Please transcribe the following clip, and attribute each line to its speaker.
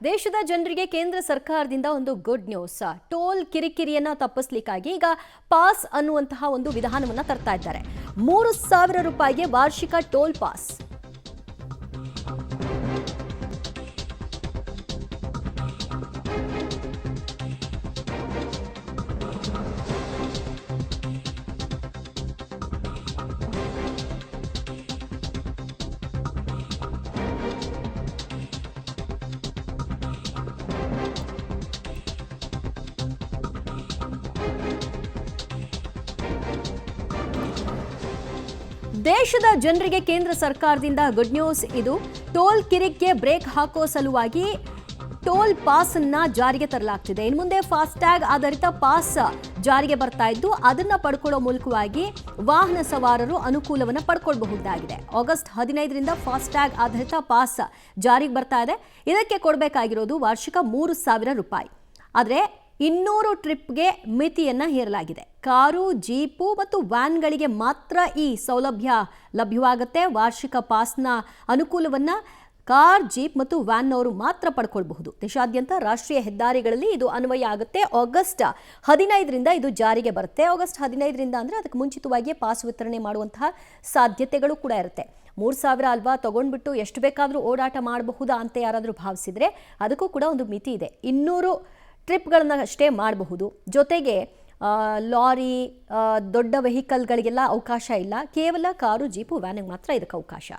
Speaker 1: ದೇಶದ ಜನರಿಗೆ ಕೇಂದ್ರ ಸರ್ಕಾರದಿಂದ ಒಂದು ಗುಡ್ ನ್ಯೂಸ್. ಟೋಲ್ ಕಿರಿಕಿರಿಯನ್ನ ತಪ್ಪಿಸಲಿಕ್ಕಾಗಿ ಈಗ ಪಾಸ್ ಅನ್ನುವಂತಹ ಒಂದು ವಿಧಾನವನ್ನ ತರ್ತಾ ಇದ್ದಾರೆ. 3,000 ರೂಪಾಯಿಗೆ ವಾರ್ಷಿಕ ಟೋಲ್ ಪಾಸ್. ದೇಶದ ಜನರಿಗೆ ಕೇಂದ್ರ ಸರ್ಕಾರದಿಂದ ಗುಡ್ ನ್ಯೂಸ್. ಇದು ಟೋಲ್ ಕಿರಿಕಿಗೆ ಬ್ರೇಕ್ ಹಾಕೋ ಸಲುವಾಗಿ ಟೋಲ್ ಪಾಸ್ ಅನ್ನ ಜಾರಿಗೆ ತರಲಾಗ್ತಿದೆ. ಇನ್ನು ಮುಂದೆ ಫಾಸ್ಟ್ಯಾಗ್ ಆಧಾರಿತ ಪಾಸ್ ಜಾರಿಗೆ ಬರ್ತಾ ಇದ್ದು ಅದನ್ನ ಪಡ್ಕೊಳ್ಳೋ ಮೂಲಕವಾಗಿ ವಾಹನ ಸವಾರರು ಅನುಕೂಲವನ್ನು ಪಡ್ಕೊಳ್ಬಹುದಾಗಿದೆ. ಆಗಸ್ಟ್ 15ರಿಂದ ಫಾಸ್ಟ್ಯಾಗ್ ಆಧಾರಿತ ಪಾಸ್ ಜಾರಿಗೆ ಬರ್ತಾ ಇದೆ. ಇದಕ್ಕೆ ಕೊಡಬೇಕಾಗಿರೋದು ವಾರ್ಷಿಕ 3,000 ರೂಪಾಯಿ. ಆದರೆ 200 ಟ್ರಿಪ್ಗೆ ಮಿತಿಯನ್ನ ಹೇರಲಾಗಿದೆ. ಕಾರು, ಜೀಪು ಮತ್ತು ವ್ಯಾನ್ಗಳಿಗೆ ಮಾತ್ರ ಈ ಸೌಲಭ್ಯ ಲಭ್ಯವಾಗುತ್ತೆ. ವಾರ್ಷಿಕ ಪಾಸ್ನ ಅನುಕೂಲವನ್ನ ಕಾರ್, ಜೀಪ್ ಮತ್ತು ವ್ಯಾನ್ನವರು ಮಾತ್ರ ಪಡ್ಕೊಳ್ಬಹುದು. ದೇಶಾದ್ಯಂತ ರಾಷ್ಟ್ರೀಯ ಹೆದ್ದಾರಿಗಳಲ್ಲಿ ಇದು ಅನ್ವಯ ಆಗುತ್ತೆ. ಆಗಸ್ಟ್ 15ರಿಂದ ಇದು ಜಾರಿಗೆ ಬರುತ್ತೆ. ಆಗಸ್ಟ್ 15ರಿಂದ ಅಂದರೆ ಅದಕ್ಕೆ ಮುಂಚಿತವಾಗಿಯೇ ಪಾಸ್ ವಿತರಣೆ ಮಾಡುವಂತಹ ಸಾಧ್ಯತೆಗಳು ಕೂಡ ಇರುತ್ತೆ. 3,000 ಅಲ್ವಾ, ತಗೊಂಡ್ಬಿಟ್ಟು ಎಷ್ಟು ಬೇಕಾದರೂ ಓಡಾಟ ಮಾಡಬಹುದಾ ಅಂತ ಯಾರಾದರೂ ಭಾವಿಸಿದರೆ ಅದಕ್ಕೂ ಕೂಡ ಒಂದು ಮಿತಿ ಇದೆ. 200 ಟ್ರಿಪ್ಗಳನ್ನ ಅಷ್ಟೇ ಮಾಡಬಹುದು. ಜೊತೆಗೆ ಲಾರಿ, ದೊಡ್ಡ ವೆಹಿಕಲ್ಗಳಿಗೆಲ್ಲ ಅವಕಾಶ ಇಲ್ಲ. ಕೇವಲ ಕಾರು, ಜೀಪು, ವ್ಯಾನಿಗೆ ಮಾತ್ರ ಇದಕ್ಕೆ ಅವಕಾಶ.